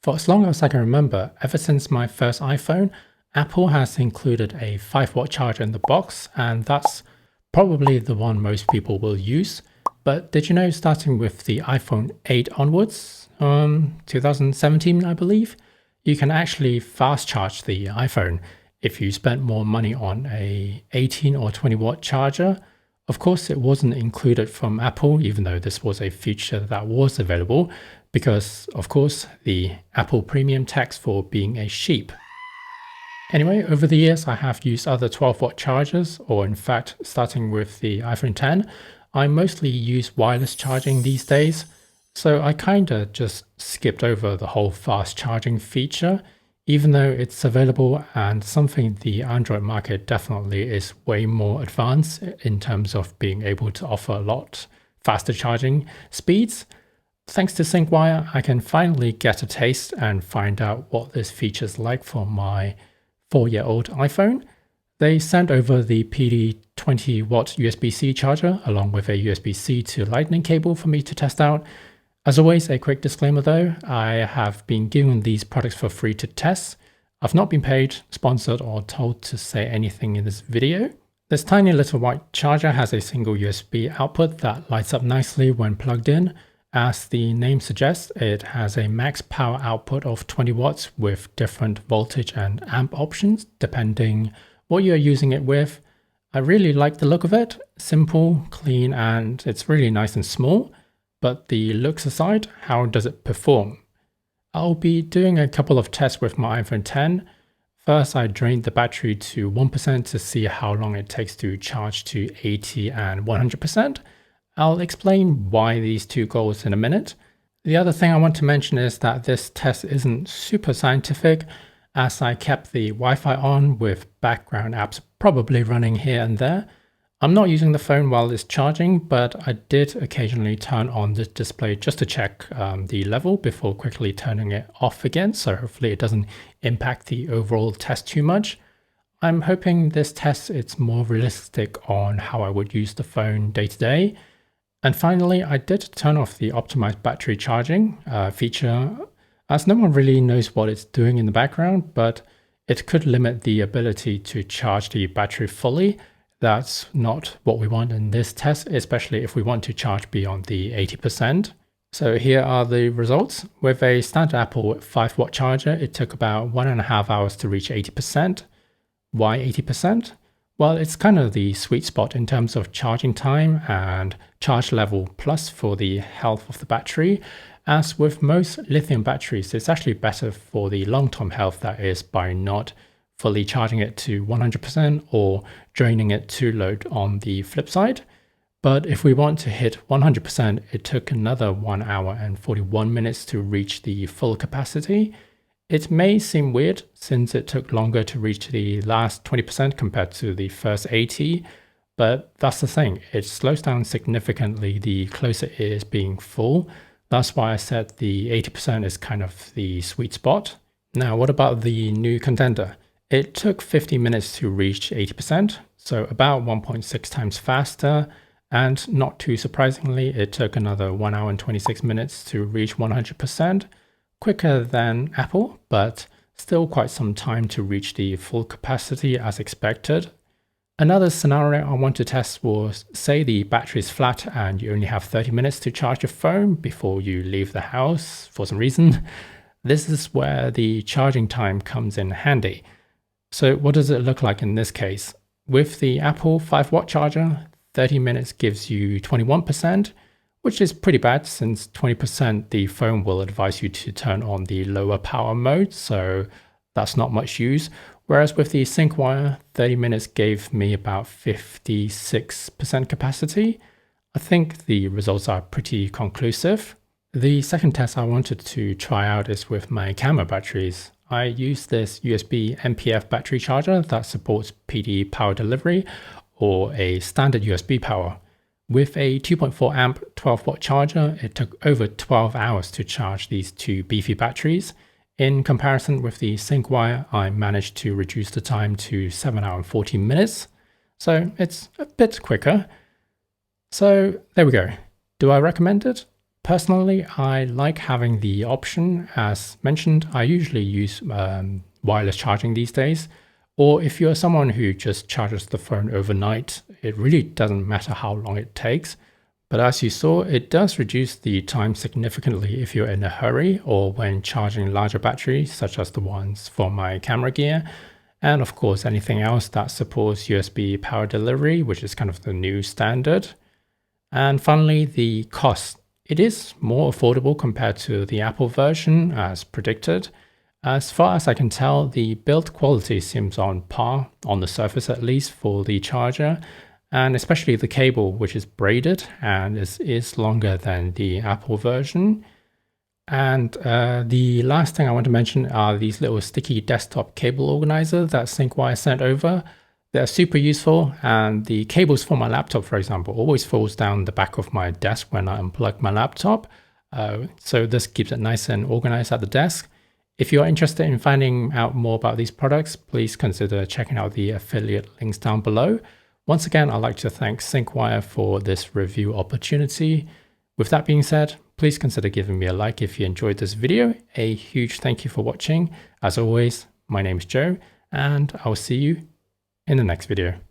For as long as I can remember, ever since my first iPhone, Apple has included a 5-watt charger in the box, and that's probably the one most people will use. But did you know, starting with the iPhone 8 onwards, 2017 I believe, you can actually fast charge the iPhone if you spent more money on a 18 or 20 watt charger. Of course, it wasn't included from Apple, even though this was a feature that was available, because of course the Apple premium tax for being a sheep. Anyway, over the years I have used other 12-watt chargers, or in fact starting with the iPhone X, I mostly use wireless charging these days, so I kinda just skipped over the whole fast charging feature, even though it's available and something the Android market definitely is way more advanced in terms of being able to offer a lot faster charging speeds. Thanks to Syncwire, I can finally get a taste and find out what this feature's like for my 4-year-old iPhone. They sent over the PD 20-watt USB-C charger along with a USB-C to Lightning cable for me to test out. As always, a quick disclaimer though, I have been given these products for free to test. I've not been paid, sponsored, or told to say anything in this video. This tiny little white charger has a single USB output that lights up nicely when plugged in. As the name suggests, it has a max power output of 20 watts with different voltage and amp options depending what you're using it with. I really like the look of it, simple, clean, and it's really nice and small. But the looks aside, how does it perform? I'll be doing a couple of tests with my iPhone X. First, I drained the battery to 1% to see how long it takes to charge to 80 and 100%. I'll explain why these two goals in a minute. The other thing I want to mention is that this test isn't super scientific, as I kept the Wi-Fi on with background apps probably running here and there. I'm not using the phone while it's charging, but I did occasionally turn on the display just to check the level before quickly turning it off again, so hopefully it doesn't impact the overall test too much. I'm hoping this test is more realistic on how I would use the phone day to day. And finally, I did turn off the optimized battery charging feature, as no one really knows what it's doing in the background, but it could limit the ability to charge the battery fully. That's not what we want in this test, especially if we want to charge beyond the 80%. So here are the results. With a standard Apple 5-watt charger, it took about 1.5 hours to reach 80%. Why 80%? Well, it's kind of the sweet spot in terms of charging time and charge level plus for the health of the battery. As with most lithium batteries, it's actually better for the long-term health, that is, by not fully charging it to 100% or draining it too low on the flip side. But if we want to hit 100%, it took another 1 hour and 41 minutes to reach the full capacity. It may seem weird since it took longer to reach the last 20% compared to the first 80, but that's the thing, it slows down significantly the closer it is being full. That's why I said the 80% is kind of the sweet spot. Now, what about the new contender? It took 50 minutes to reach 80%, so about 1.6 times faster, and not too surprisingly, it took another 1 hour and 26 minutes to reach 100%, quicker than Apple, but still quite some time to reach the full capacity as expected. Another scenario I want to test was, say the battery is flat and you only have 30 minutes to charge your phone before you leave the house for some reason. This is where the charging time comes in handy. So what does it look like in this case? With the Apple 5-watt charger, 30 minutes gives you 21%, which is pretty bad since 20% the phone will advise you to turn on the lower power mode, so that's not much use. Whereas with the Syncwire, 30 minutes gave me about 56% capacity. I think the results are pretty conclusive. The second test I wanted to try out is with my camera batteries. I use this USB NPF battery charger that supports PD power delivery or a standard USB power. With a 2.4 amp 12-watt charger, it took over 12 hours to charge these two beefy batteries. In comparison with the Syncwire, I managed to reduce the time to 7 hours and 14 minutes, so it's a bit quicker. So there we go. Do I recommend it? Personally, I like having the option. As mentioned, I usually use wireless charging these days. Or if you're someone who just charges the phone overnight, it really doesn't matter how long it takes. But as you saw, it does reduce the time significantly if you're in a hurry or when charging larger batteries, such as the ones for my camera gear. And of course, anything else that supports USB power delivery, which is kind of the new standard. And finally, the cost. It is more affordable compared to the Apple version, as predicted. As far as I can tell, the build quality seems on par, on the surface at least, for the charger, and especially the cable, which is braided and is longer than the Apple version. And the last thing I want to mention are these little sticky desktop cable organizers that Syncwire sent over. They're super useful, and the cables for my laptop, for example, always falls down the back of my desk when I unplug my laptop. So this keeps it nice and organized at the desk. If you're interested in finding out more about these products, please consider checking out the affiliate links down below. Once again, I'd like to thank Syncwire for this review opportunity. With that being said, please consider giving me a like if you enjoyed this video. A huge thank you for watching. As always, my name is Joe, and I'll see you in the next video.